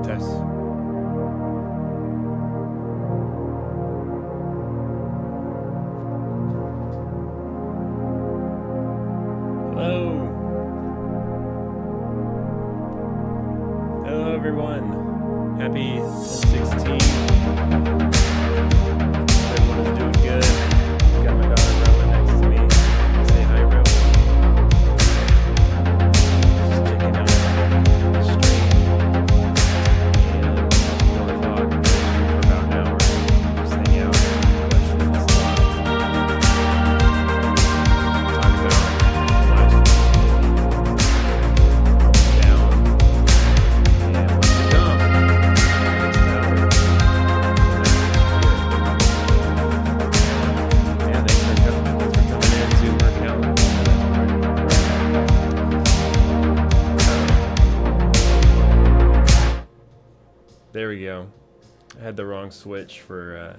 Test. Hello. Hello, everyone. Happy 16. Everyone is doing good. Got my daughter Rowan next to me. Say hi, Rowan. Just checking out the stream. And 4 o'clock. For about an hour. Just hang out. Questions. Talk about life down. And what's to come. Next hour. Yeah, thanks for coming in to our calendar. There we go. I had the wrong switch for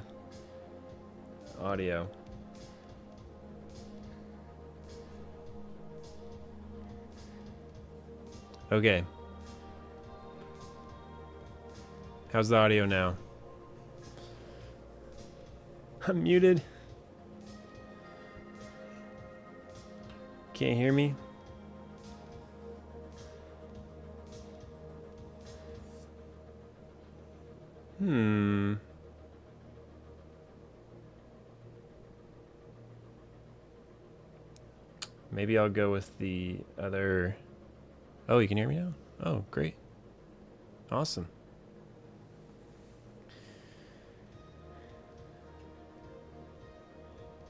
audio. Okay. How's the audio now? I'm muted. Can't hear me? Maybe I'll go with the other. Oh, you can hear me now? Oh, great. Awesome.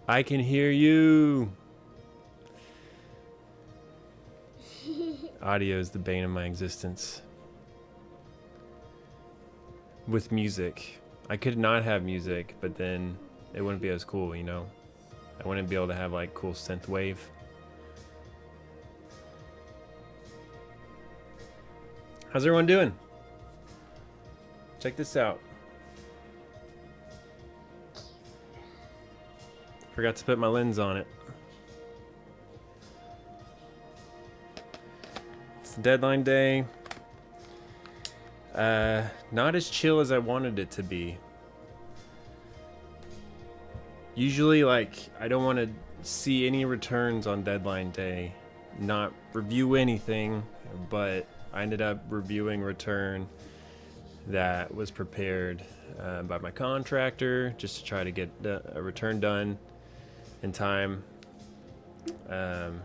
I can hear you. Audio is the bane of my existence. With music. I could not have music, but then it wouldn't be as cool, you know? I wouldn't be able to have like cool synth wave. How's everyone doing? Check this out. Forgot to put my lens on it. It's deadline day. Not as chill as I wanted it to be. Usually, like, I don't want to see any returns on deadline day. Not review anything, but I ended up reviewing return that was prepared by my contractor just to try to get a return done in time. And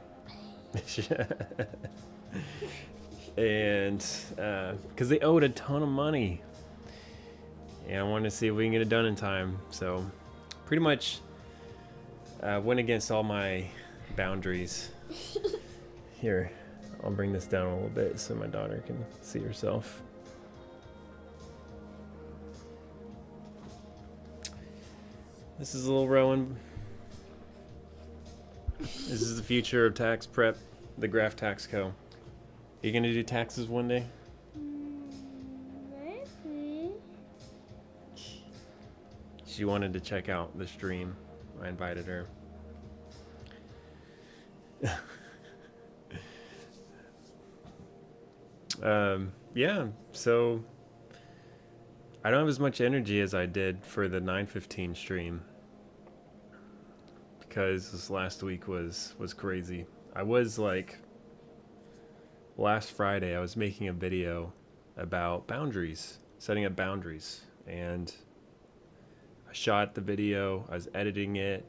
because they owed a ton of money, and I wanted to see if we can get it done in time. So pretty much went against all my boundaries. Here, I'll bring this down a little bit so my daughter can see herself. This is little Rowan. This is the future of tax prep, the Graph Tax Co. Are you gonna do taxes one day? Maybe. She wanted to check out the stream. I invited her. Yeah, so I don't have as much energy as I did for the 9:15 stream because this last week was crazy. I was like, last Friday I was making a video about boundaries, setting up boundaries, and I shot the video, I was editing it,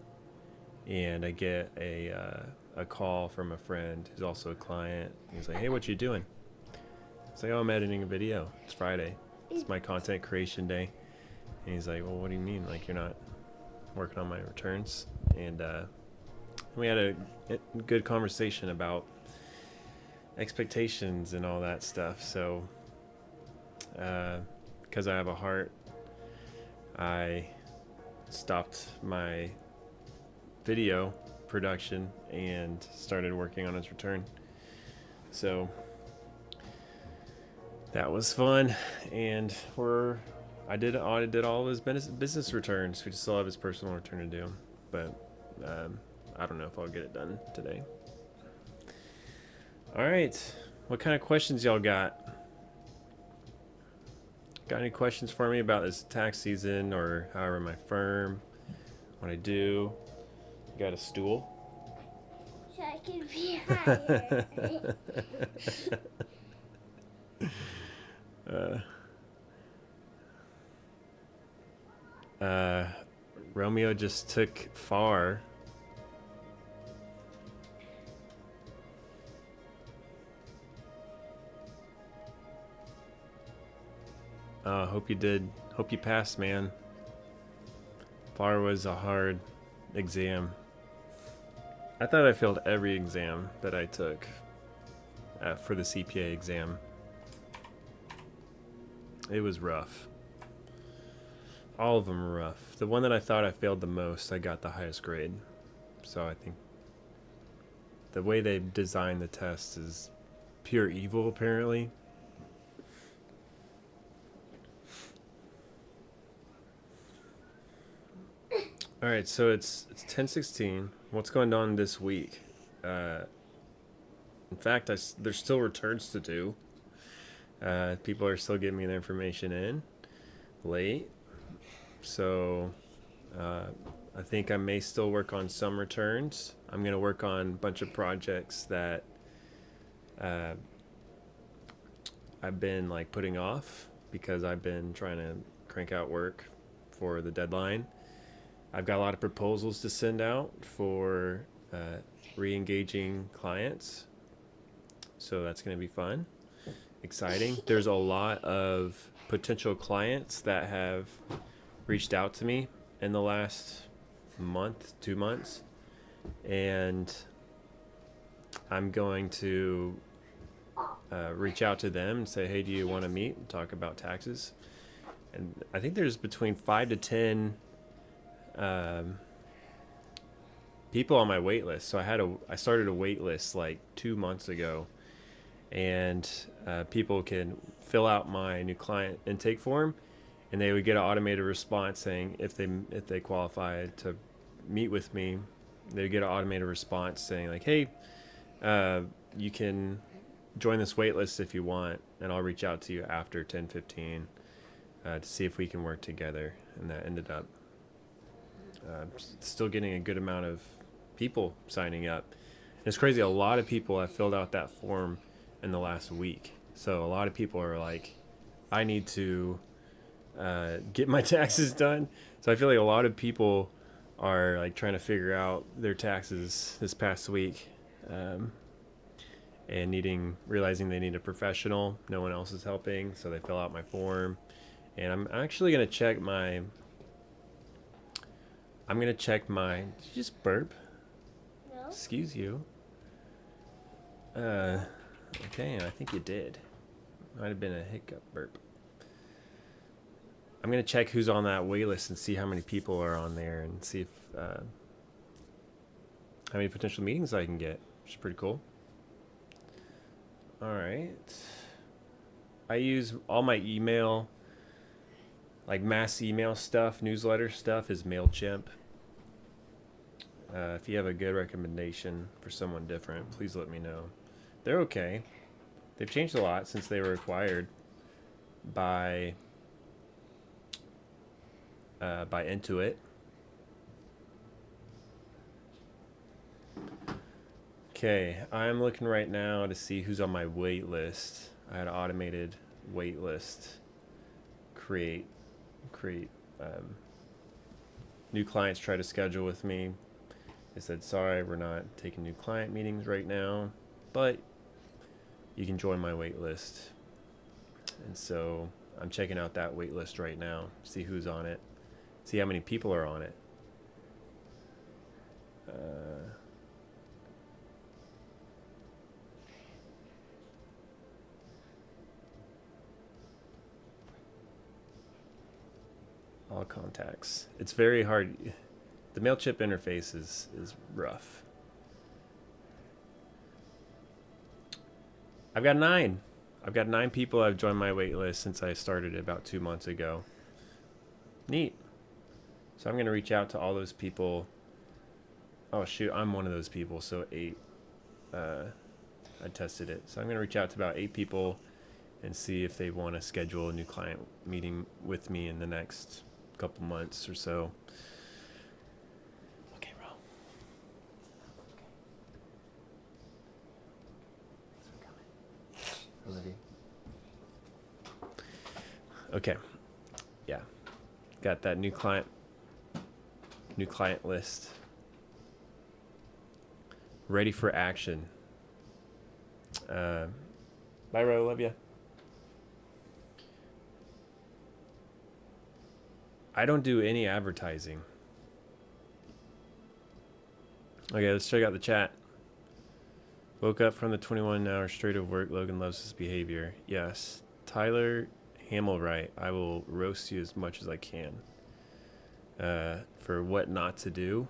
and I get a call from a friend who's also a client. He's like, "Hey, what you doing?" It's like, "Oh, I'm editing a video. It's Friday. It's my content creation day." And he's like, "Well, what do you mean? Like, you're not working on my returns?" And we had a good conversation about expectations and all that stuff. So, because I have a heart, I stopped my video production and started working on his return. So that was fun, and I did all of his business returns. We just still have his personal return to do, but I don't know if I'll get it done today. All right, what kind of questions y'all got? Got any questions for me about this tax season or how I run my firm? What I do? Got a stool? So I can be higher. uh, uh, Romeo just took far. Hope you did. Hope you passed, man. FAR was a hard exam. I thought I failed every exam that I took for the CPA exam. It was rough. All of them were rough. The one that I thought I failed the most, I got the highest grade. So I think the way they designed the test is pure evil, apparently. All right, so it's 10/16. What's going on this week? In fact, there's still returns to do. People are still getting me their information in late. So I think I may still work on some returns. I'm going to work on a bunch of projects that I've been like putting off because I've been trying to crank out work for the deadline. I've got a lot of proposals to send out for re-engaging clients. So that's going to be fun, exciting. There's a lot of potential clients that have reached out to me in the last month, 2 months, and I'm going to reach out to them and say, hey, do you want to meet and talk about taxes? And I think there's between 5 to 10 people on my wait list. So I started a wait list like 2 months ago, and people can fill out my new client intake form, and they would get an automated response saying if they qualify to meet with me, they would get an automated response saying like, hey, you can join this wait list if you want, and I'll reach out to you after 10:15 to see if we can work together. And that ended up still getting a good amount of people signing up. And it's crazy, a lot of people have filled out that form in the last week. So a lot of people are like, I need to get my taxes done. So I feel like a lot of people are like trying to figure out their taxes this past week, and realizing they need a professional. No one else is helping, so they fill out my form. And I'm actually going to check my did you just burp? No. Excuse you. Okay, I think you did. Might have been a hiccup burp. I'm going to check who's on that wait list and see how many people are on there and see if how many potential meetings I can get, which is pretty cool. All right. I use all my email, like mass email stuff, newsletter stuff, is MailChimp. If you have a good recommendation for someone different, please let me know. They're okay. They've changed a lot since they were acquired by Intuit. Okay, I'm looking right now to see who's on my wait list. I had an automated wait list create new clients try to schedule with me. They said, sorry, we're not taking new client meetings right now, but you can join my wait list. And so I'm checking out that wait list right now, see who's on it, see how many people are on it. All contacts. It's very hard. The MailChimp interface is rough. I've got 9. I've got 9 people I've joined my wait list since I started it about 2 months ago. Neat. So I'm going to reach out to all those people. Oh, shoot. I'm one of those people. So 8. I tested it. So I'm going to reach out to about 8 people and see if they want to schedule a new client meeting with me in the next couple months or so. Okay, Ro. Olivia. Okay. Yeah. Got that new client list. Ready for action. Bye, Ro. Love ya. I don't do any advertising. Okay, let's check out the chat. Woke up from the 21 hour straight of work. Logan loves his behavior. Yes. Tyler Hamilwright, I will roast you as much as I can for what not to do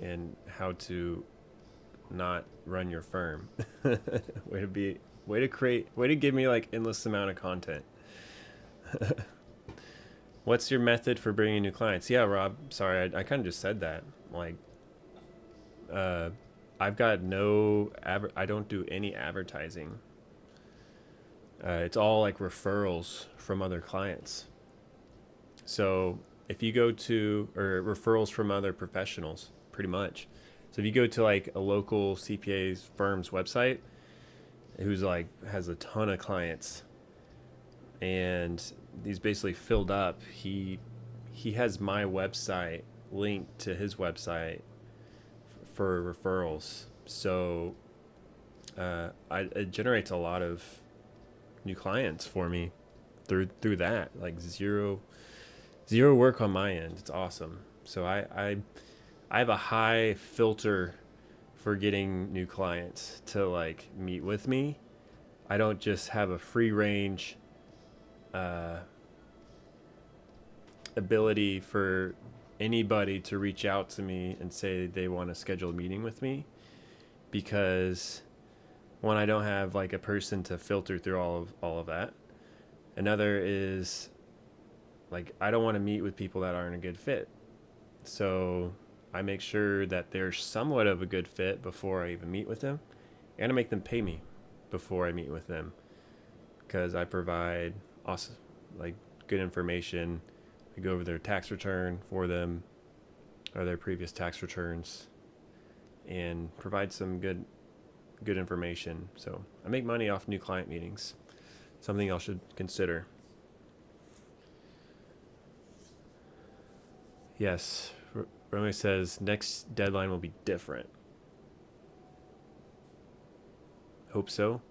and how to not run your firm. way to give me like endless amount of content. What's your method for bringing new clients? Yeah, Rob, sorry, I kind of just said that. Like, I've got I don't do any advertising. It's all like referrals from other clients. So if you go to, or referrals from other professionals, pretty much. So if you go to like a local CPA's firm's website, who's like has a ton of clients, and he's basically filled up. He has my website linked to his website for referrals. So it generates a lot of new clients for me through that. Like zero work on my end. It's awesome. So I have a high filter for getting new clients to like meet with me. I don't just have a free range ability for anybody to reach out to me and say they want to schedule a meeting with me, because one, I don't have like a person to filter through all of that. Another is like I don't want to meet with people that aren't a good fit. So I make sure that they're somewhat of a good fit before I even meet with them, and I make them pay me before I meet with them, because I provide awesome, like good information. I go over their tax return for them, or their previous tax returns, and provide some good information. So I make money off new client meetings. Something y'all should consider. Yes, Romeo says next deadline will be different. Hope so.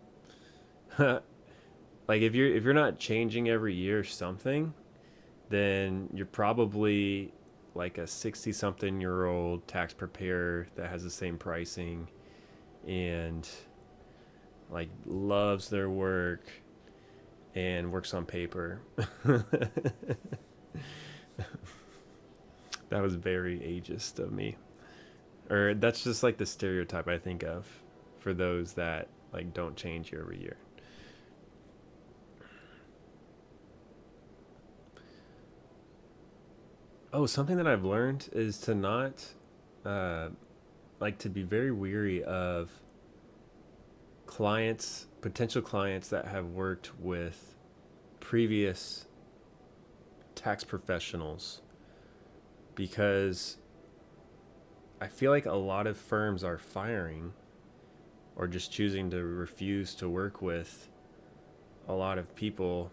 Like if you're not changing every year or something, then you're probably like a 60-something-year-old tax preparer that has the same pricing and like loves their work and works on paper. That was very ageist of me. Or that's just like the stereotype I think of for those that like don't change year over year. Oh, something that I've learned is to not, like to be very weary of potential clients that have worked with previous tax professionals, because I feel like a lot of firms are firing or just choosing to refuse to work with a lot of people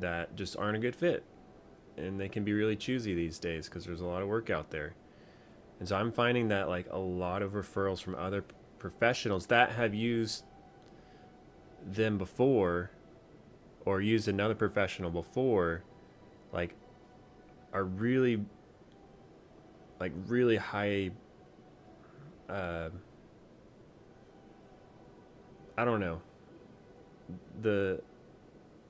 that just aren't a good fit. And they can be really choosy these days because there's a lot of work out there. And so I'm finding that like a lot of referrals from other professionals that have used them before or used another professional before, like are really high, I don't know.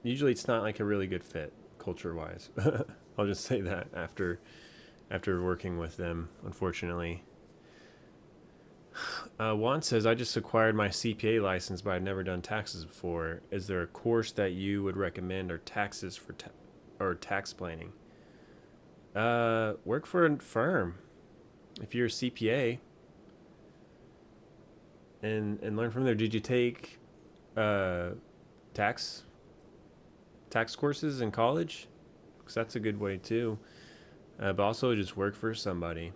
Usually it's not like a really good fit culture-wise. I'll just say that after working with them, unfortunately. Juan says, I just acquired my CPA license, but I've never done taxes before. Is there a course that you would recommend, or taxes for or tax planning? Work for a firm if you're a CPA, and learn from there. Did you take tax tax courses in college, because that's a good way too. But also just work for somebody,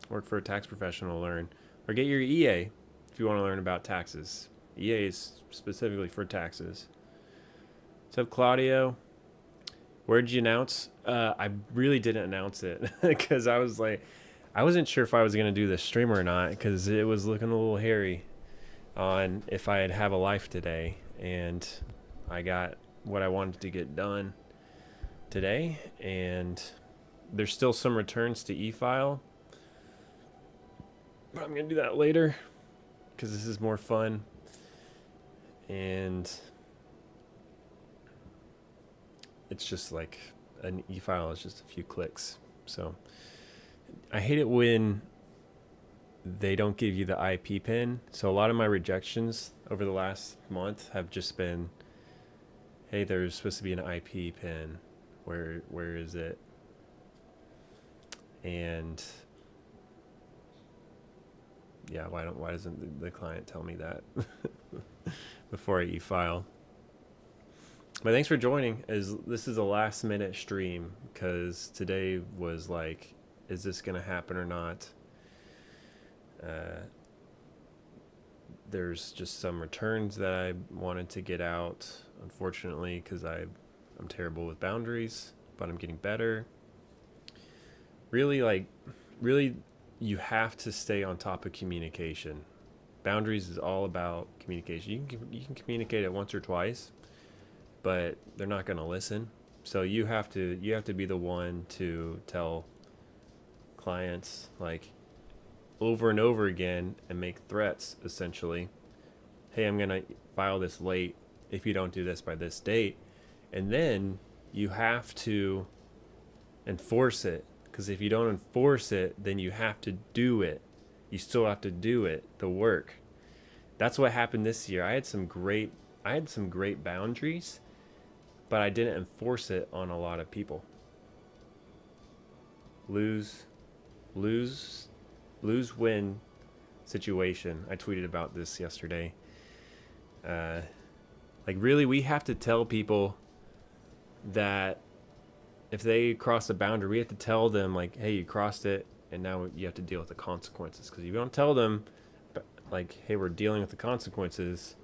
work for a tax professional, learn, or get your EA if you want to learn about taxes. EA is specifically for taxes. What's up, Claudio? Where did you announce? I really didn't announce it because I was like, I wasn't sure if I was going to do this stream or not because it was looking a little hairy on if I'd have a life today. And I got what I wanted to get done today. And there's still some returns to e-file. But I'm going to do that later because this is more fun. And it's just like an e-file is just a few clicks. So I hate it when they don't give you the IP pin. So a lot of my rejections over the last month have just been, hey, there's supposed to be an IP pin. Where is it? And yeah, why doesn't the client tell me that before I e-file? But thanks for joining. This is a last minute stream because today was like, is this gonna happen or not? There's just some returns that I wanted to get out, unfortunately, because I'm terrible with boundaries, but I'm getting better. Really, you have to stay on top of communication. Boundaries is all about communication. You can communicate it once or twice, but they're not going to listen. So you have to be the one to tell clients like over and over again and make threats essentially. Hey, I'm going to file this late if you don't do this by this date. And then you have to enforce it, because if you don't enforce it, then you have to do it. You still have to do it, the work. That's what happened this year. I had some great boundaries, but I didn't enforce it on a lot of people. Lose win situation. I tweeted about this yesterday. Like really, we have to tell people that if they cross the boundary, we have to tell them like, hey, you crossed it, and now you have to deal with the consequences. Because if you don't tell them, like, hey, we're dealing with the consequences,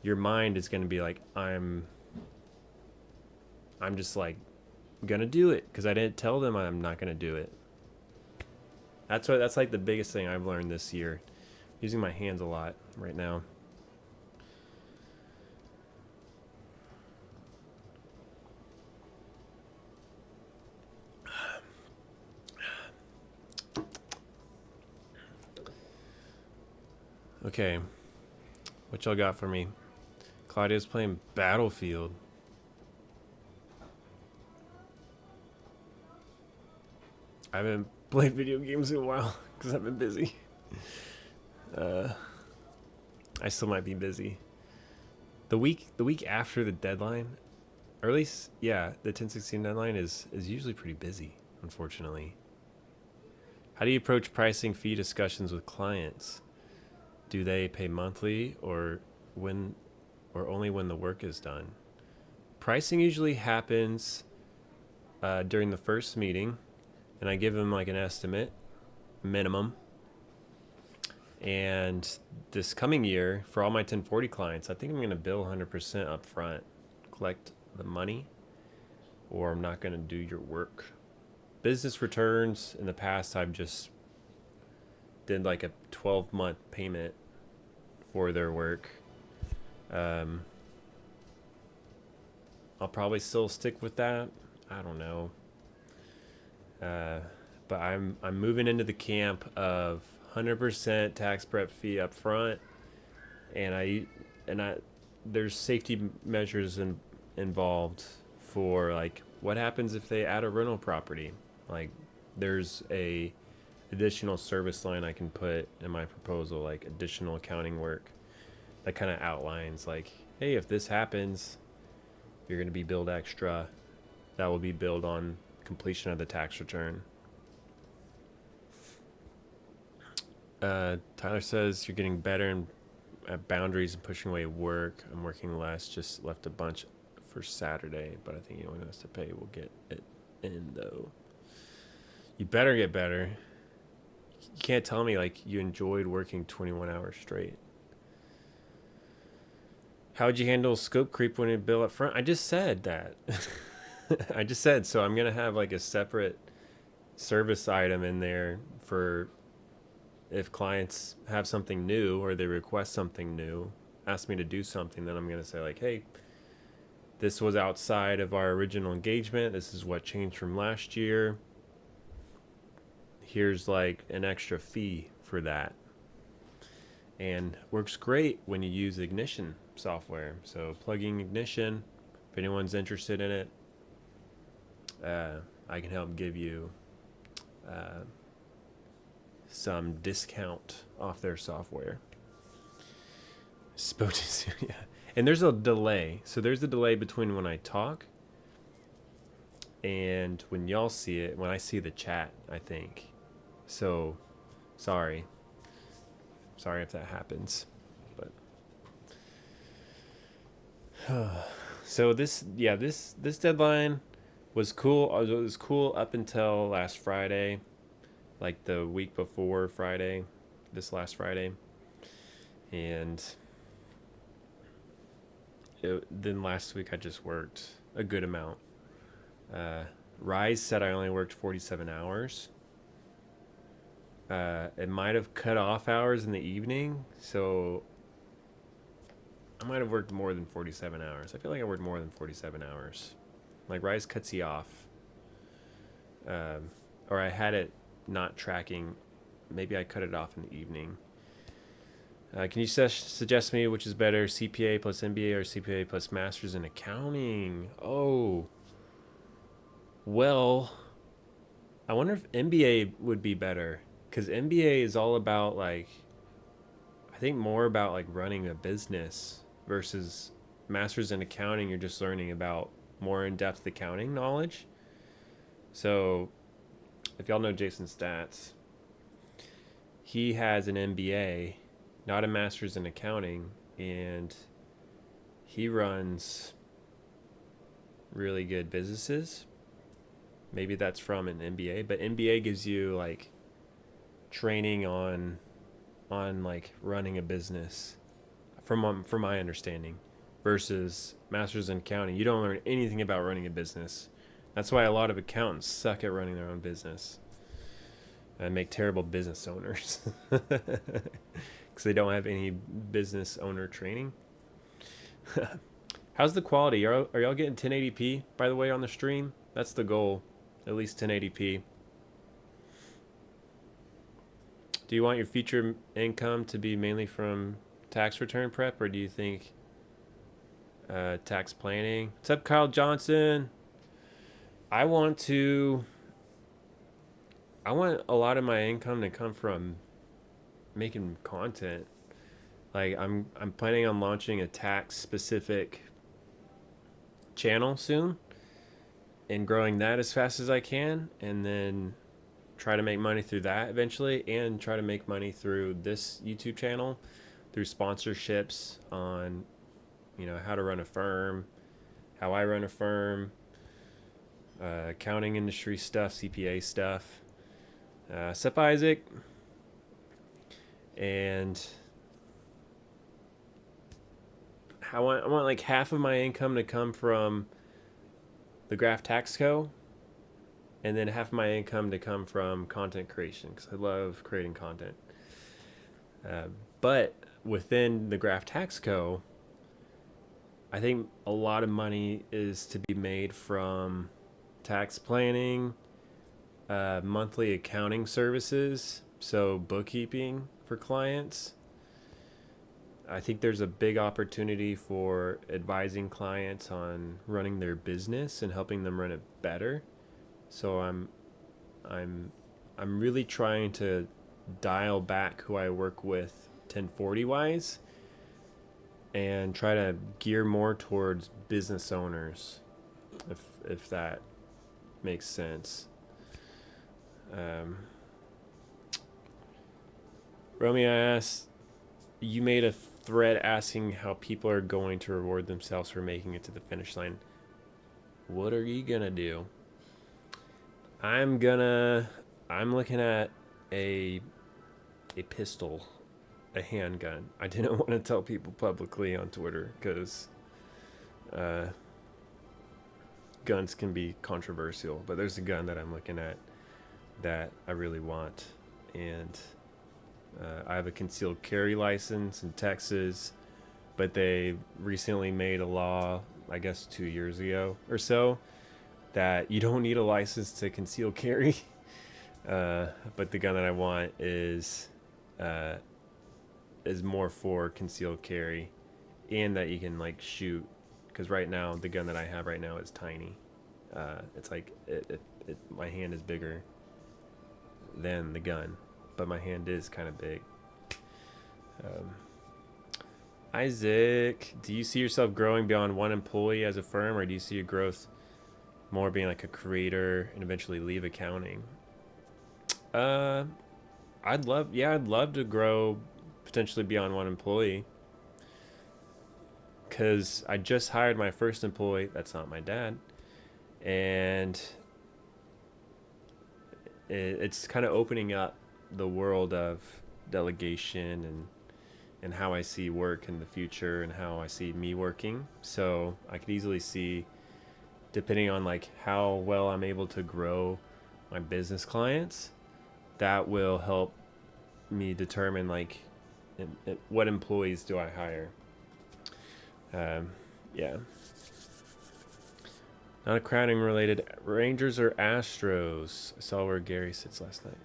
your mind is going to be like, I'm just like gonna do it because I didn't tell them I'm not gonna do it. That's like the biggest thing I've learned this year. Using my hands a lot right now. Okay, what y'all got for me? Claudia's playing Battlefield. I haven't played video games in a while because I've been busy. I still might be busy. The week after the deadline, or at least, yeah, the 10/16 deadline is usually pretty busy, unfortunately. How do you approach pricing fee discussions with clients? Do they pay monthly or only when the work is done? Pricing usually happens during the first meeting, and I give them like an estimate, minimum. And this coming year, for all my 1040 clients, I think I'm going to bill 100% up front, collect the money, or I'm not going to do your work. Business returns, in the past, I've just did like a 12-month payment for their work. I'll probably still stick with that. I don't know. But I'm moving into the camp of 100% tax prep fee up front, and there's safety measures involved for like what happens if they add a rental property. Like there's a additional service line I can put in my proposal, like additional accounting work that kind of outlines like, hey, if this happens, you're going to be billed extra. That will be billed on completion of the tax return. Tyler says you're getting better at boundaries and pushing away work. I'm working less, just left a bunch for Saturday, but I think anyone who has to pay will get it in though. You better get better. You can't tell me like you enjoyed working 21 hours straight. How would you handle scope creep when you bill up front? I just said that. I just said, so I'm going to have like a separate service item in there for if clients have something new or they request something new, ask me to do something, then I'm going to say like, hey, this was outside of our original engagement. This is what changed from last year. Here's like an extra fee for that. And works great when you use Ignition software. So plugging Ignition, if anyone's interested in it, I can help give you some discount off their software. Yeah. And there's a delay. So there's a delay between when I talk and when y'all see it, when I see the chat, I think. So sorry if that happens, but so this deadline was cool. It was cool up until last Friday, like the week before Friday, this last Friday, and then last week I just worked a good amount. Rise said I only worked 47 hours. It might have cut off hours in the evening, so I might have worked more than 47 hours. I feel like I worked more than 47 hours. Like Rise cuts you off. Or I had it not tracking. Maybe I cut it off in the evening. Can you suggest me which is better, CPA plus MBA or CPA plus Masters in Accounting? Oh. Well, I wonder if MBA would be better. Because MBA is all about like, I think more about like running a business versus Masters in Accounting. You're just learning about more in-depth accounting knowledge. So if y'all know Jason Stats, he has an MBA, not a Masters in Accounting, and he runs really good businesses. Maybe that's from an MBA, but MBA gives you like training on like running a business from my understanding, versus Masters in Accounting. You don't learn anything about running a business. That's why a lot of accountants suck at running their own business and make terrible business owners because they don't have any business owner training. How's the quality? Are y'all getting 1080p, by the way, on the stream? That's the goal, at least 1080p. Do you want your future income to be mainly from tax return prep, or do you think tax planning? What's up, Kyle Johnson? I want a lot of my income to come from making content. Like I'm planning on launching a tax specific channel soon and growing that as fast as I can, and then try to make money through that eventually, and try to make money through this YouTube channel through sponsorships on, how to run a firm, how I run a firm, accounting industry stuff, CPA stuff. Sup, Isaac? And I want like half of my income to come from the Graph Tax Co., and then half of my income to come from content creation, because I love creating content. But within the Graph Tax Co., I think a lot of money is to be made from tax planning, monthly accounting services, so bookkeeping for clients. I think there's a big opportunity for advising clients on running their business and helping them run it better. So I'm really trying to dial back who I work with 1040 wise and try to gear more towards business owners, if that makes sense. Romeo asks, you made a thread asking how people are going to reward themselves for making it to the finish line. What are you gonna do? I'm looking at a pistol, a handgun. I didn't want to tell people publicly on Twitter because guns can be controversial, but there's a gun that I'm looking at that I really want, and I have a concealed carry license in Texas, but they recently made a law, I guess 2 years ago or so, that you don't need a license to conceal carry. But the gun that I want is more for concealed carry, and that you can like shoot. Because right now, the gun that I have right now is tiny. It's like my hand is bigger than the gun, but my hand is kind of big. Isaac, do you see yourself growing beyond one employee as a firm, or do you see your growth more being like a creator and eventually leave accounting? I'd love to grow potentially beyond one employee, because I just hired my first employee. That's not my dad, and it's kind of opening up the world of delegation and how I see work in the future and how I see me working. So I could easily see, depending on like how well I'm able to grow my business clients, that will help me determine like what employees do I hire. Yeah. Not a crowding related. Rangers or Astros? I saw where Gary sits last night.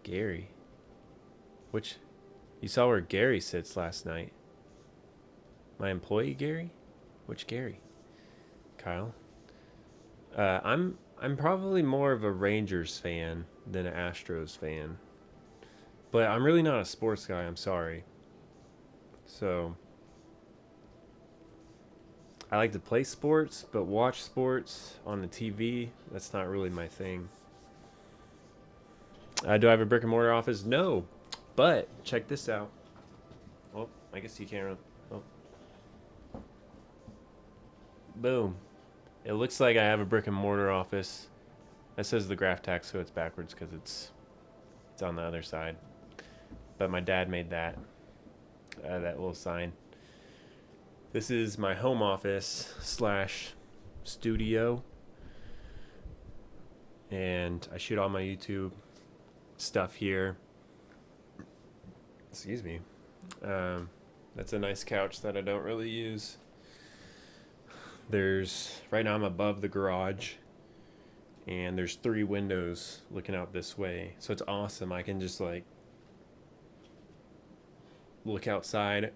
Gary? Which? You saw where Gary sits last night? My employee Gary? Which Gary? Kyle? I'm probably more of a Rangers fan than an Astros fan. But I'm really not a sports guy, I'm sorry. So I like to play sports, but watch sports on the TV, that's not really my thing. Do I have a brick and mortar office? No. But check this out. Oh, I guess you can't. Oh. Boom. It looks like I have a brick and mortar office. That says the Graph Tax, so it's backwards because it's on the other side. But my dad made that little sign. This is my home office / studio, and I shoot all my YouTube stuff here. Excuse me. That's a nice couch that I don't really use. Right now I'm above the garage, and there's 3 windows looking out this way, so it's awesome. I can just like look outside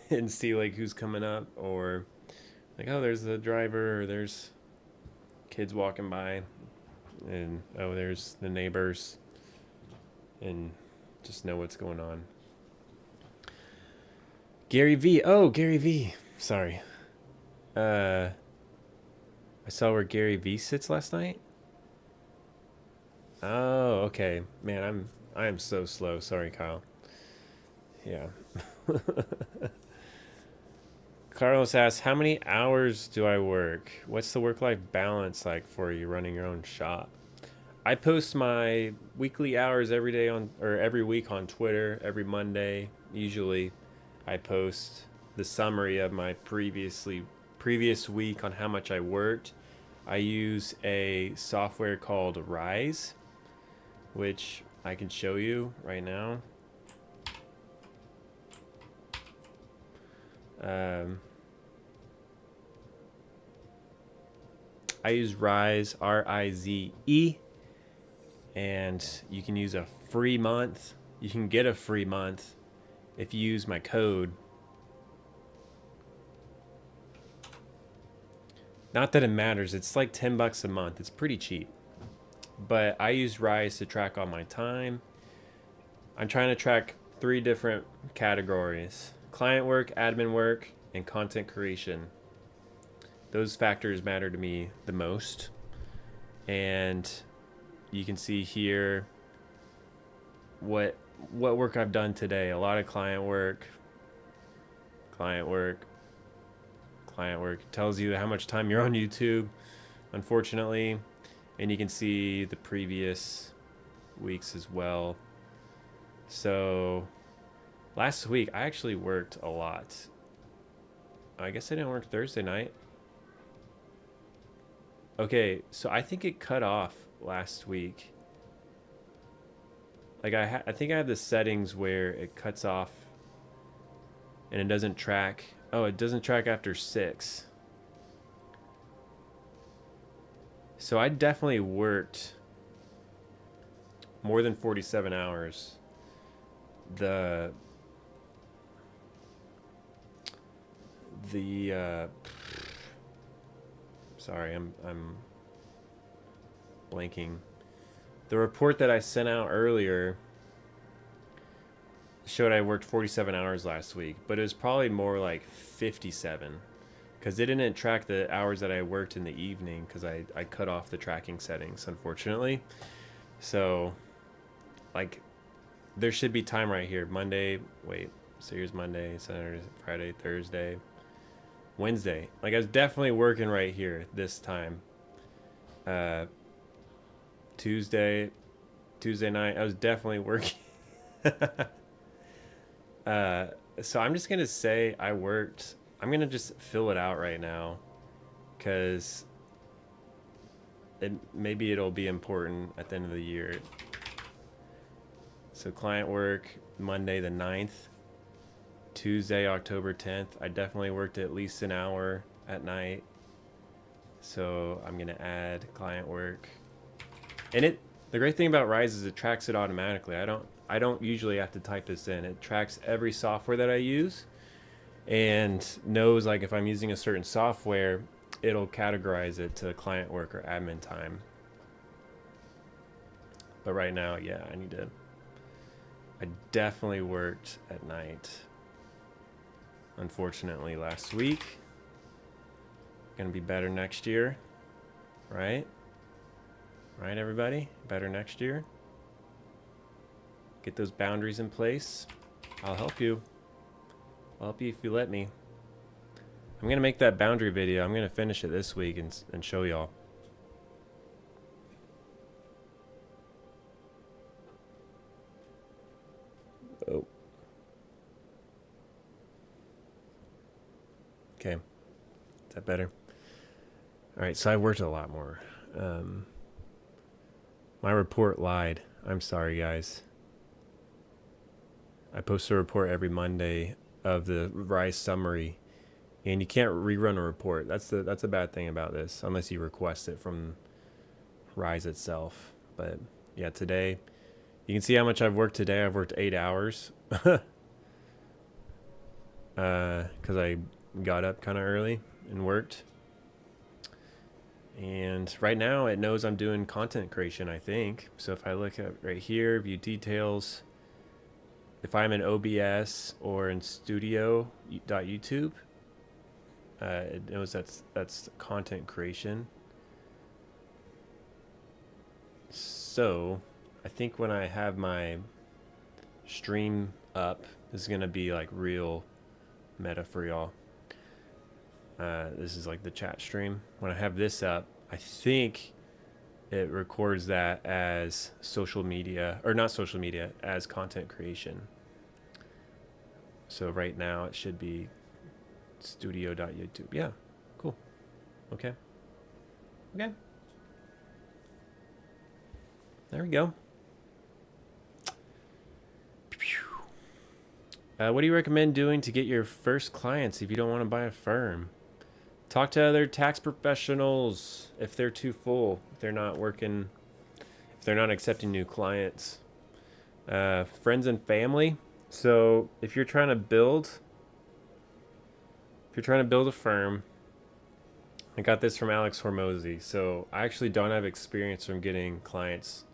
and see like who's coming up, or like, oh, there's the driver, or there's kids walking by, and oh, there's the neighbors, and just know what's going on. Gary V. Oh, Gary V. Sorry. I saw where Gary V sits last night. Oh, okay. Man, I am so slow. Sorry, Kyle. Yeah. Carlos asks, how many hours do I work? What's the work-life balance like for you running your own shop? I post my weekly hours every week on Twitter. Every Monday, usually, I post the summary of my previous week on how much I worked. I use a software called Rise, which I can show you right now. I use Rise, R-I-Z-E, and you can use a free month. You can get a free month if you use my code. Not that it matters, it's like $10 a month. It's pretty cheap. But I use Rise to track all my time. I'm trying to track 3 different categories: client work, admin work, and content creation. Those factors matter to me the most. And you can see here what what work I've done today. A lot of client work, client work, client work. It tells you how much time you're on YouTube, unfortunately. And you can see the previous weeks as well. So last week I actually worked a lot. I guess I didn't work Thursday night. Okay, so I think it cut off last week. Like I think I have the settings where it cuts off and it doesn't track. Oh, it doesn't track after 6. So I definitely worked more than 47 hours. The sorry, I'm blanking. The report that I sent out earlier showed I worked 47 hours last week, but it was probably more like 57 because it didn't track the hours that I worked in the evening because I cut off the tracking settings, unfortunately. So, like, there should be time right here. Monday, wait, so here's Monday, Saturday, Friday, Thursday, Wednesday. Like, I was definitely working right here this time. Tuesday night, I was definitely working. So I'm just gonna say I worked. I'm gonna just fill it out right now, cause maybe it'll be important at the end of the year. So client work Monday the 9th, Tuesday October 10th. I definitely worked at least an hour at night. So I'm gonna add client work, and the great thing about Rise is it tracks it automatically. I don't usually have to type this in. It tracks every software that I use and knows, like, if I'm using a certain software, it'll categorize it to client work or admin time. But right now, yeah, I definitely worked at night. Unfortunately, last week. Gonna be better next year, right? Right, everybody? Better next year. Get those boundaries in place. I'll help you. I'll help you if you let me. I'm gonna make that boundary video. I'm gonna finish it this week and show y'all. Oh. Okay. Is that better? All right, so I worked a lot more. My report lied. I'm sorry, guys. I post a report every Monday of the Rise summary, and you can't rerun a report. That's a bad thing about this, unless you request it from Rise itself. But yeah, today you can see how much I've worked today. I've worked 8 hours because I got up kind of early and worked. And right now it knows I'm doing content creation, I think. So if I look at right here, view details, if I'm in OBS or in studio.youtube, it knows that's content creation. So I think when I have my stream up, this is gonna be like real meta for y'all. This is like the chat stream. When I have this up, I think it records that as social media, or not social media, as content creation. So right now it should be studio.youtube. Yeah, cool. Okay. Okay. There we go. What do you recommend doing to get your first clients if you don't want to buy a firm? Talk to other tax professionals if they're too full, if they're not working, if they're not accepting new clients. Friends and family. So if you're trying to build a firm, I got this from Alex Hormozy. So I actually don't have experience from getting clients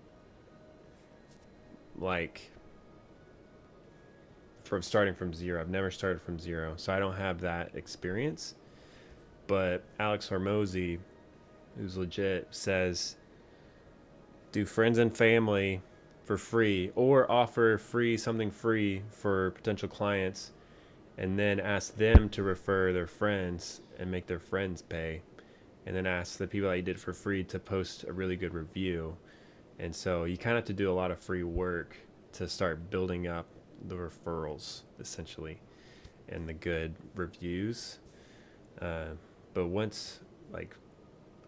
like from starting from zero. I've never started from zero, so I don't have that experience. But Alex Hormozy, who's legit, says do friends and family for free, or offer something free for potential clients, and then ask them to refer their friends and make their friends pay, and then ask the people that you did for free to post a really good review. And so you kind of have to do a lot of free work to start building up the referrals, essentially, and the good reviews. But once, like,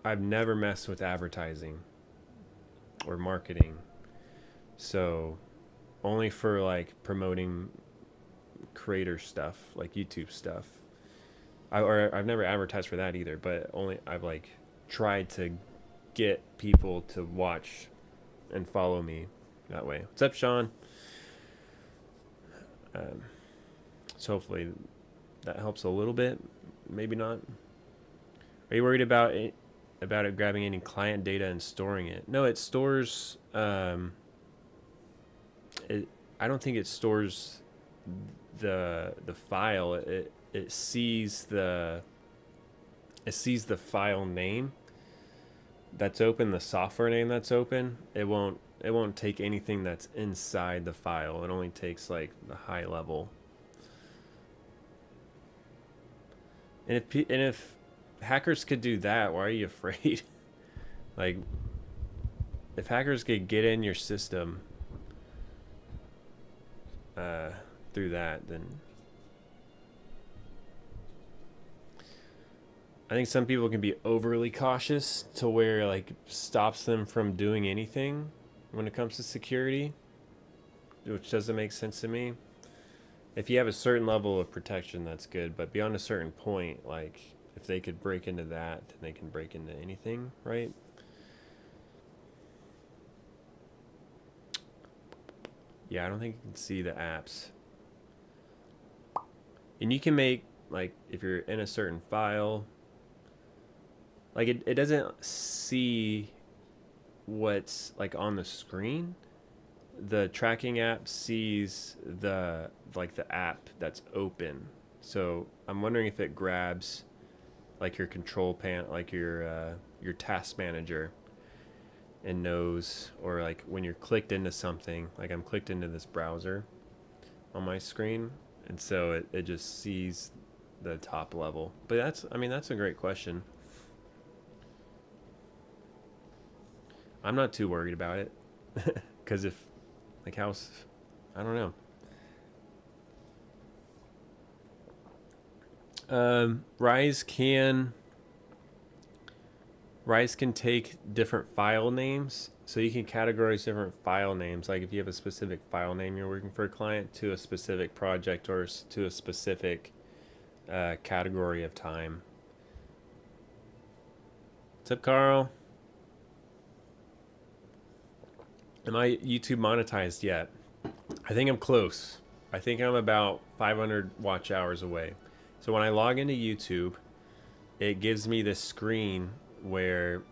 I've never messed with advertising or marketing, so only for like promoting creator stuff, like YouTube stuff. I've never advertised for that either, but only I've like tried to get people to watch and follow me that way. What's up, Sean? So hopefully that helps a little bit. Maybe not. Are you worried about it grabbing any client data and storing it? No, it stores. I don't think it stores the file. It sees the file name that's open, the software name that's open. It won't take anything that's inside the file. It only takes like the high level. And if hackers could do that, why are you afraid? Like, if hackers could get in your system through that, then I think some people can be overly cautious to where like stops them from doing anything when it comes to security, which doesn't make sense to me. If you have a certain level of protection, that's good, but beyond a certain point, like if they could break into that, then they can break into anything, right? Yeah, I don't think you can see the apps. And you can make, like, if you're in a certain file, like it doesn't see what's like on the screen. The tracking app sees the app that's open. So I'm wondering if it grabs like your control panel, like your task manager, and knows, or like when you're clicked into something, like I'm clicked into this browser on my screen, and so it just sees the top level. But that's a great question. I'm not too worried about it because if like house, I don't know. Rise can take different file names, so you can categorize different file names. Like if you have a specific file name you're working for a client, to a specific project, or to a specific category of time. What's up, Carl? Am I YouTube monetized yet? I think I'm close. I think I'm about 500 watch hours away. So when I log into YouTube, it gives me this screen where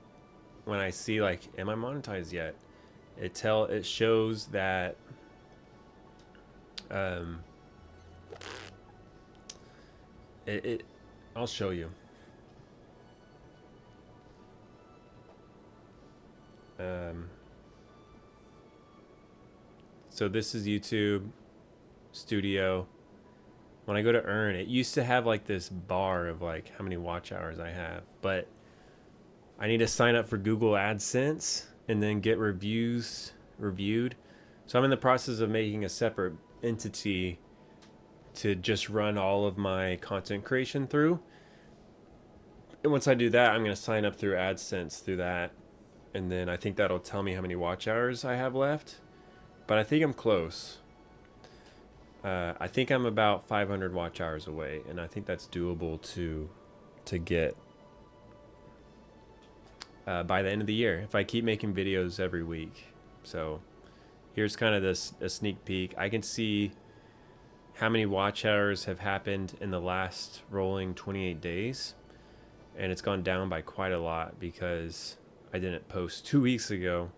when I see like, am I monetized yet? It shows that I'll show you. So this is YouTube Studio. When I go to earn, it used to have like this bar of like how many watch hours I have, but I need to sign up for Google AdSense and then get reviews reviewed. So I'm in the process of making a separate entity to just run all of my content creation through. And once I do that, I'm going to sign up through AdSense through that. And then I think that'll tell me how many watch hours I have left. But I think I'm close. I think I'm about 500 watch hours away, and I think that's doable to get by the end of the year if I keep making videos every week. So here's kind of a sneak peek. I can see how many watch hours have happened in the last rolling 28 days, and it's gone down by quite a lot because I didn't post 2 weeks ago.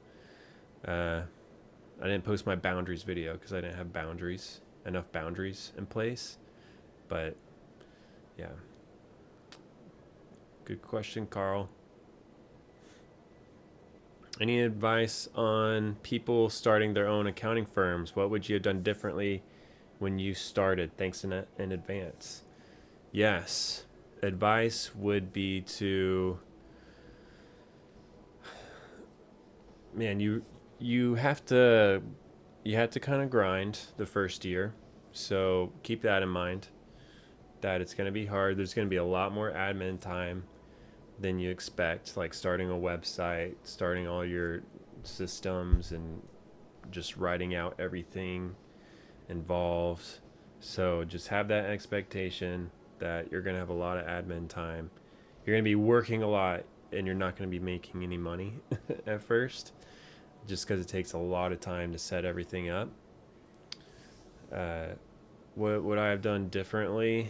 I didn't post my boundaries video because I didn't have enough boundaries in place. But yeah, good question, Carl. Any advice on people starting their own accounting firms? What would you have done differently when you started? Thanks in advance. Yes, advice would be to, man, you have to kind of grind the first year. So keep that in mind, that it's going to be hard. There's going to be a lot more admin time than you expect, like starting a website, starting all your systems, and just writing out everything involved. So just have that expectation that you're going to have a lot of admin time. You're going to be working a lot and you're not going to be making any money at first, just because it takes a lot of time to set everything up. What would I have done differently?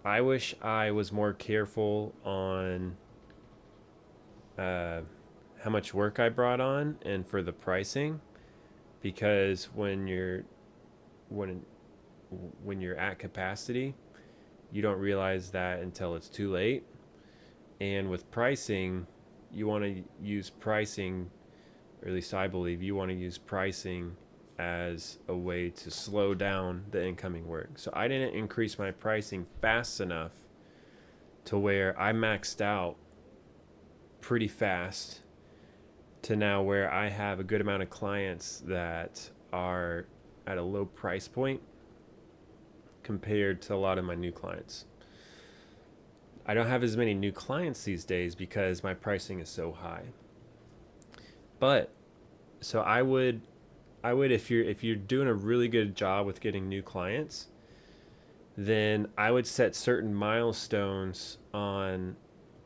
I wish I was more careful on how much work I brought on and for the pricing, because when you're at capacity, you don't realize that until it's too late. And with pricing, you want to use pricing, or at least I believe you want to use pricing as a way to slow down the incoming work. So I didn't increase my pricing fast enough to where I maxed out pretty fast to now where I have a good amount of clients that are at a low price point compared to a lot of my new clients. I don't have as many new clients these days because my pricing is so high. But so I would if you're doing a really good job with getting new clients, then I would set certain milestones on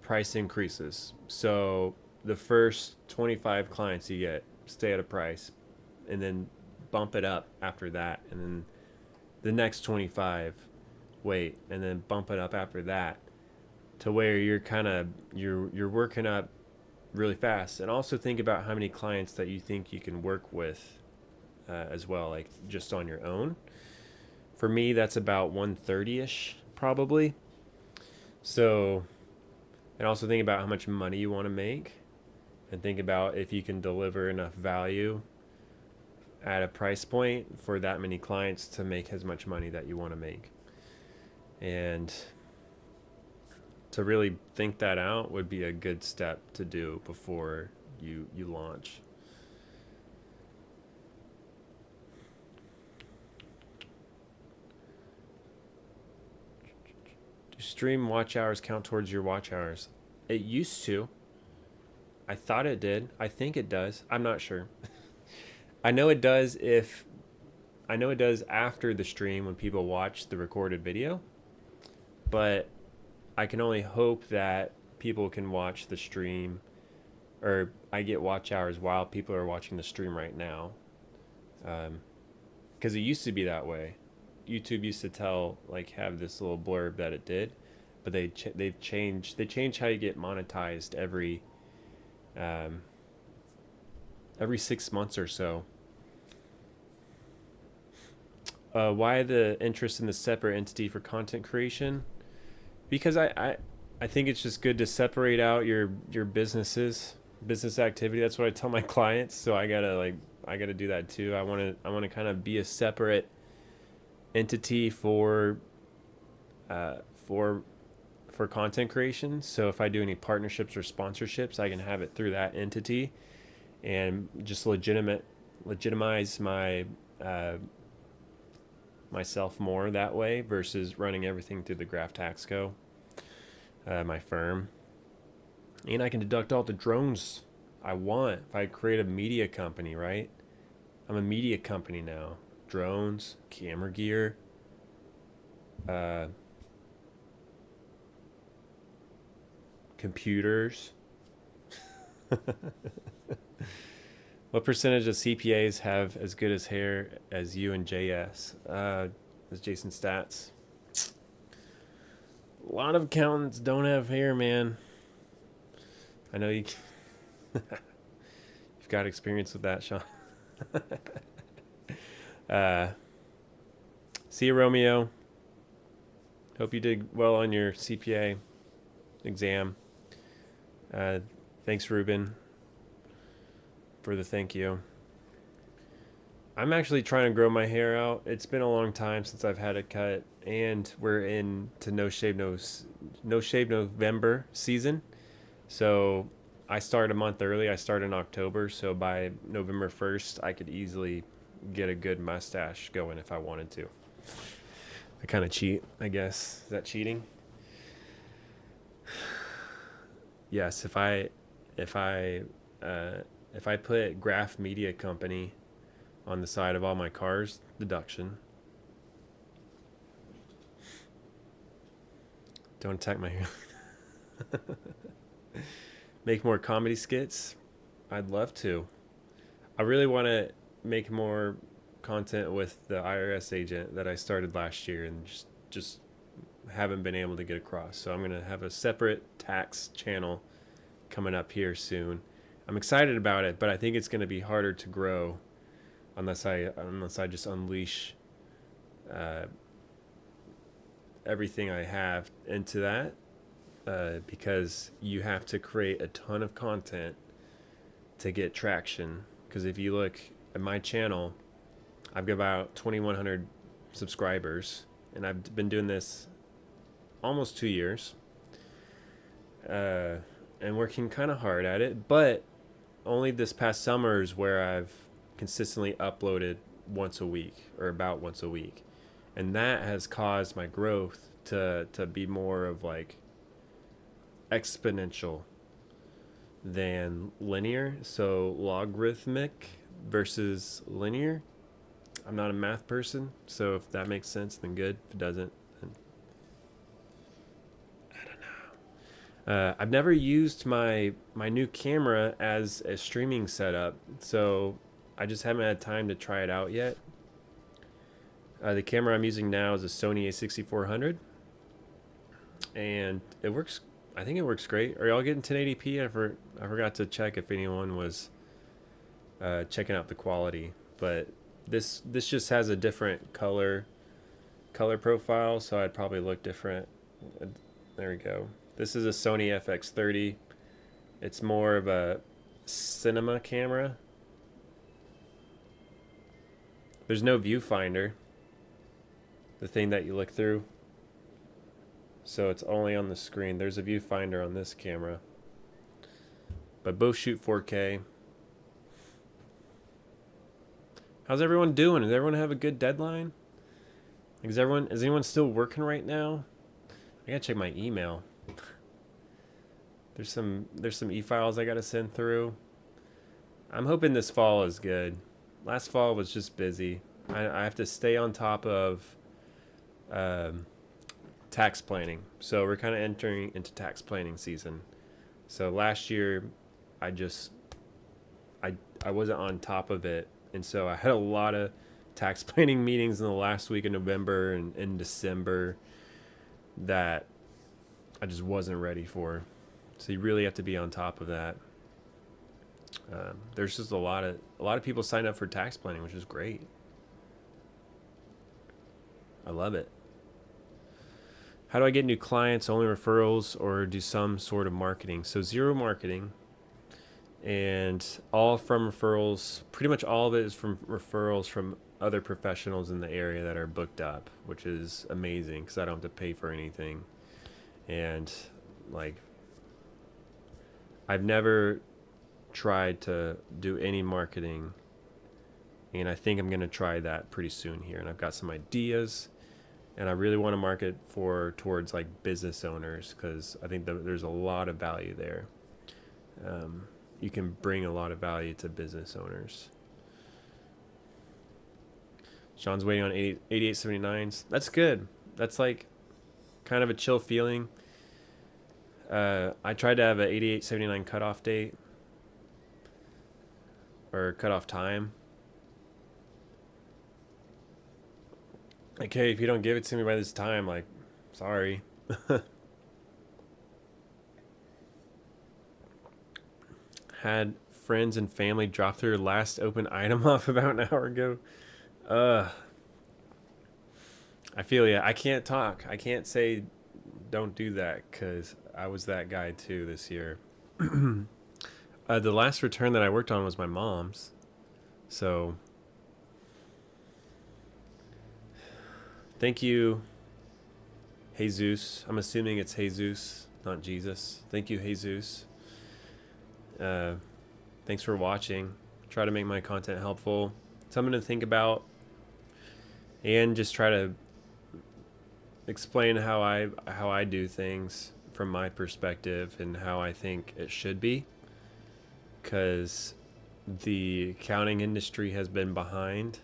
price increases. So the first 25 clients you get, stay at a price, and then bump it up after that, and then the next 25 wait, and then bump it up after that, to where you're working up really fast. And also think about how many clients that you think you can work with as well, like just on your own. For me, that's about 130-ish probably. So, and also think about how much money you want to make, and think about if you can deliver enough value at a price point for that many clients to make as much money that you want to make. And to really think that out would be a good step to do before you launch. Do stream watch hours count towards your watch hours? It used to. I thought it did. I think it does. I'm not sure. I know it does after the stream when people watch the recorded video, but I can only hope that people can watch the stream, or I get watch hours while people are watching the stream right now. Because it used to be that way. YouTube used to have this little blurb that it did, but they've changed how you get monetized every 6 months or so. Why the interest in the separate entity for content creation? Because I think it's just good to separate out your business activity. That's what I tell my clients. So I gotta do that too. I want to kind of be a separate entity for content creation. So if I do any partnerships or sponsorships, I can have it through that entity and just legitimize my myself more that way versus running everything through the Graph Tax Co., my firm. And I can deduct all the drones I want if I create a media company, right? I'm a media company now. Drones, camera gear, computers. What percentage of CPAs have as good as hair as you and JS? As Jason Stats. A lot of accountants don't have hair, man. I know you've got experience with that, Sean. See you, Romeo. Hope you did well on your CPA exam. Thanks, Ruben. for the thank you. I'm actually trying to grow my hair out. It's been a long time since I've had it cut, and we're into no shave November season. So I start a month early. I start in October, so by November 1st, I could easily get a good mustache going if I wanted to. I kind of cheat, I guess. Is that cheating? Yes, if I if I put Graph Media Company on the side of all my cars, deduction. Don't attack my hair. Make more comedy skits? I'd love to. I really want to make more content with the IRS agent that I started last year and just haven't been able to get across. So I'm going to have a separate tax channel coming up here soon. I'm excited about it, but I think it's going to be harder to grow unless I just unleash everything I have into that, because you have to create a ton of content to get traction. Because if you look at my channel, I've got about 2,100 subscribers, and I've been doing this almost 2 years, and working kind of hard at it. But only this past summer is where I've consistently uploaded once a week, or about once a week, and that has caused my growth to be more of like exponential than linear. So logarithmic versus linear. I'm not a math person, so if that makes sense, then good. If it doesn't, then I don't know. I've never used my new camera as a streaming setup, so I just haven't had time to try it out yet. The camera I'm using now is a Sony A6400, and it works. I think it works great. Are y'all getting 1080p? I forgot to check if anyone was checking out the quality, but this just has a different color profile, so I'd probably look different. There we go. This is a Sony FX30. It's more of a cinema camera. There's no viewfinder, the thing that you look through. So it's only on the screen. There's a viewfinder on this camera. But both shoot 4K. How's everyone doing? Does everyone have a good deadline? Is anyone still working right now? I gotta check my email. There's some e-files I gotta send through. I'm hoping this fall is good. Last fall was just busy. I have to stay on top of tax planning. So we're kind of entering into tax planning season. So last year, I wasn't on top of it, and so I had a lot of tax planning meetings in the last week of November and in December that I just wasn't ready for. So you really have to be on top of that. There's just a lot of people sign up for tax planning, which is great. I love it. How do I get new clients? Only referrals, or do some sort of marketing? So zero marketing, and all from referrals. Pretty much all of it is from referrals from other professionals in the area that are booked up, which is amazing because I don't have to pay for anything. And like, I've never tried to do any marketing, and I think I'm going to try that pretty soon here. And I've got some ideas, and I really want to market towards like business owners, because I think there's a lot of value there. You can bring a lot of value to business owners. Sean's waiting on 8879s. That's good. That's like kind of a chill feeling. I tried to have an 8879 cutoff date, or cutoff time. Like, hey, if you don't give it to me by this time, like, sorry. Had friends and family drop their last open item off about an hour ago. I feel ya. I can't talk. I can't say don't do that, because I was that guy too this year. The last return that I worked on was my mom's. So thank you, Jesus. I'm assuming it's Jesus, not Jesus. Thank you, Jesus. Thanks for watching. Try to make my content helpful, something to think about, and just try to explain how I do things from my perspective and how I think it should be. Because the accounting industry has been behind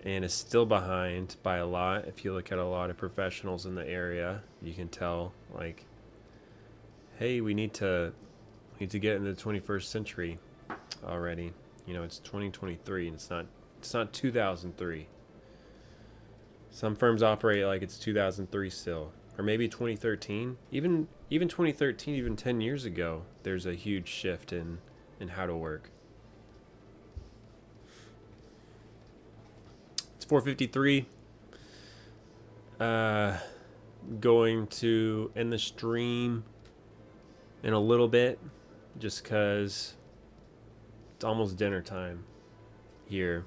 and is still behind by a lot. If you look at a lot of professionals in the area, you can tell, like, hey, we need to get into the 21st century already. You know, it's 2023 and it's not 2003. Some firms operate like it's 2003 still, or maybe 2013. Even 2013, even 10 years ago, there's a huge shift in how to work. It's 4:53. Going to end the stream in a little bit, just because it's almost dinner time here.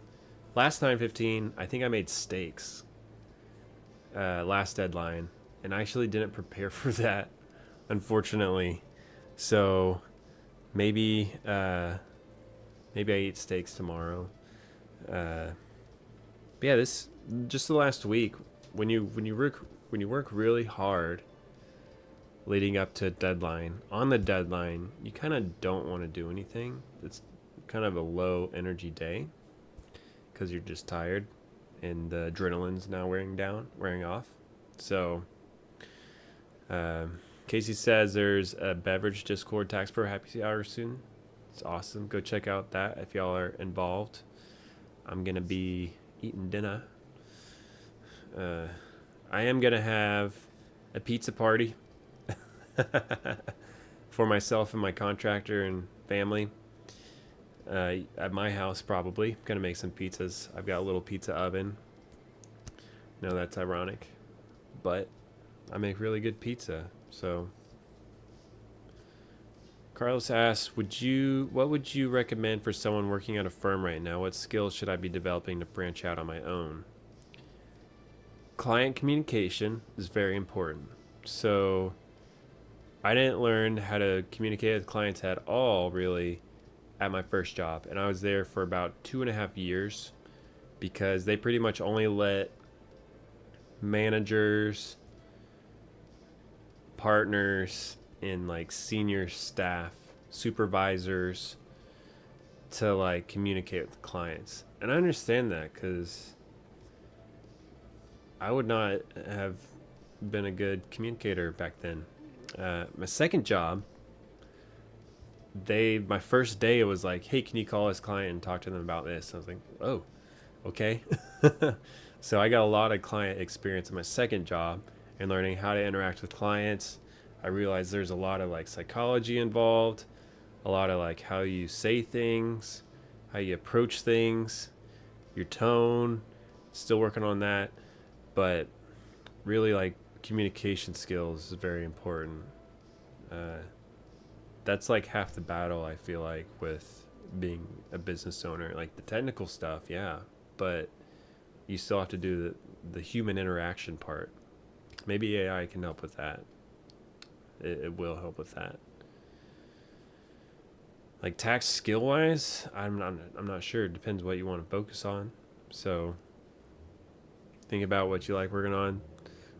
Last 9:15, I think I made steaks. Last deadline, and I actually didn't prepare for that, unfortunately. So maybe I eat steaks tomorrow. But yeah, this just the last week. When you work really hard leading up to a deadline, on the deadline, you kind of don't want to do anything. It's kind of a low energy day because you're just tired and the adrenaline's now wearing off. So Casey says there's a beverage Discord tax for happy hour soon. It's awesome. Go check out that if y'all are involved. I'm gonna be eating dinner. I am gonna have a pizza party for myself and my contractor and family at my house. Probably gonna make some pizzas. I've got a little pizza oven. No, that's ironic, but I make really good pizza. So Carlos asks, what would you recommend for someone working at a firm right now? What skills should I be developing to branch out on my own? Client communication is very important. So I didn't learn how to communicate with clients at all, really, at my first job. And I was there for about 2.5 years because they pretty much only let managers, partners, and like senior staff, supervisors to like communicate with clients. And I understand that because I would not have been a good communicator back then. My second job, my first day, it was like, hey, can you call this client and talk to them about this? I was like, oh, okay. So I got a lot of client experience in my second job and learning how to interact with clients. I realized there's a lot of like psychology involved, a lot of like how you say things, how you approach things, your tone. Still working on that, but really like communication skills is very important. That's like half the battle, I feel like, with being a business owner. Like the technical stuff, yeah, but you still have to do the human interaction part. Maybe AI can help with that. It will help with that. Like tax skill wise, I'm not sure. It depends what you want to focus on. So think about what you like working on,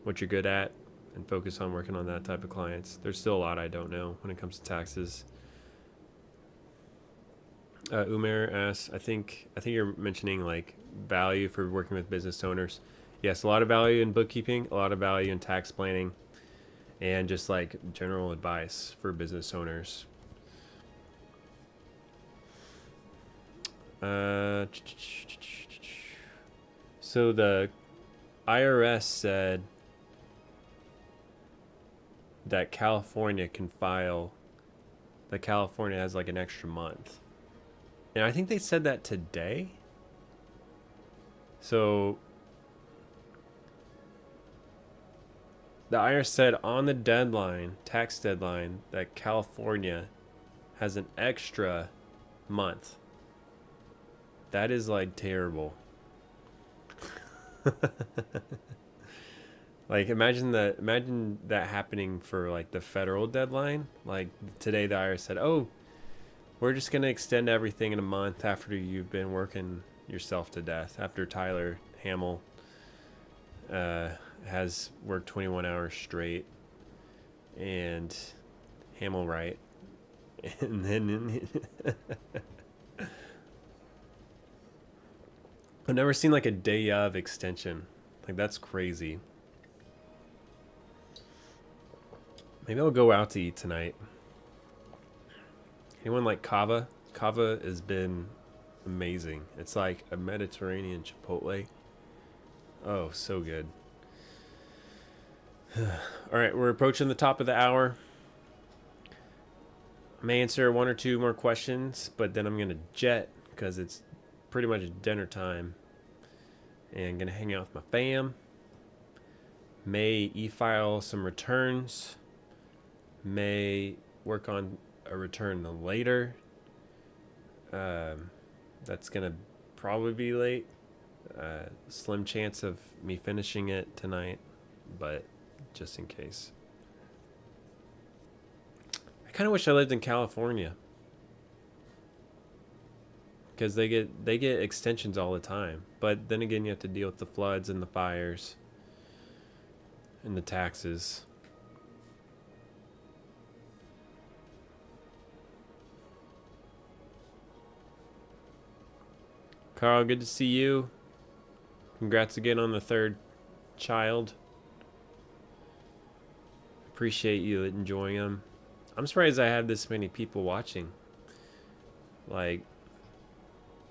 what you're good at, and focus on working on that type of clients. There's still a lot I don't know when it comes to taxes. Umair asks, I think you're mentioning like value for working with business owners. Yes, a lot of value in bookkeeping, a lot of value in tax planning, and just like general advice for business owners. So the IRS said that California has like an extra month. And I think they said that today. So the IRS said on the tax deadline, that California has an extra month. That is like terrible. Like imagine that happening for like the federal deadline. Like today the IRS said, "Oh, we're just going to extend everything in a month after you've been working yourself to death." After Tyler Hamill has worked 21 hours straight, and Hamill right. And then I've never seen like a day of extension. Like that's crazy. Maybe I'll go out to eat tonight. Anyone like kava? Kava has been amazing. It's like a Mediterranean Chipotle. Oh, so good. All right, we're approaching the top of the hour. I may answer one or two more questions, but then I'm going to jet because it's pretty much dinner time. And I'm going to hang out with my fam. May e-file some returns. May work on a return later. That's going to probably be late. Slim chance of me finishing it tonight, but just in case. I kind of wish I lived in California, because they get extensions all the time. But then again, you have to deal with the floods and the fires and the taxes. Carl, good to see you. Congrats again on the third child. Appreciate you enjoying them. I'm surprised I had this many people watching. Like,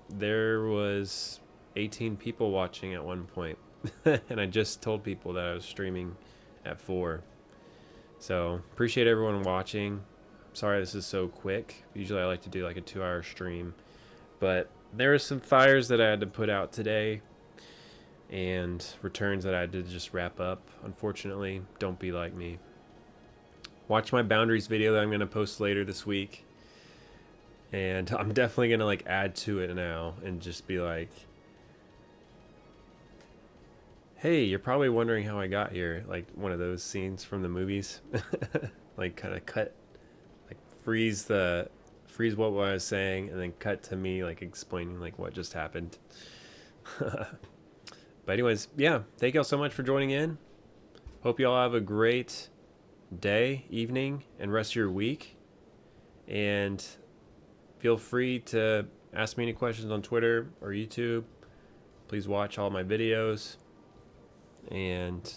there was 18 people watching at one point. And I just told people that I was streaming at 4. So, appreciate everyone watching. Sorry this is so quick. Usually I like to do like a 2-hour stream. But there were some fires that I had to put out today, and returns that I had to just wrap up. Unfortunately, don't be like me. Watch my boundaries video that I'm going to post later this week. And I'm definitely going to like add to it now and just be like, hey, you're probably wondering how I got here. Like one of those scenes from the movies. Like kind of cut, like freeze what I was saying and then cut to me like explaining like what just happened. But anyways, yeah, thank y'all so much for joining in. Hope y'all have a great day, evening, and rest of your week. And feel free to ask me any questions on Twitter or YouTube. Please watch all my videos. And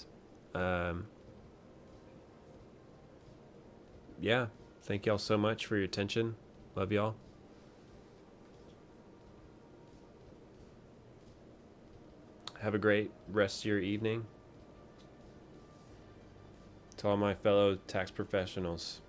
yeah, thank y'all so much for your attention. Love y'all. Have a great rest of your evening. To all my fellow tax professionals.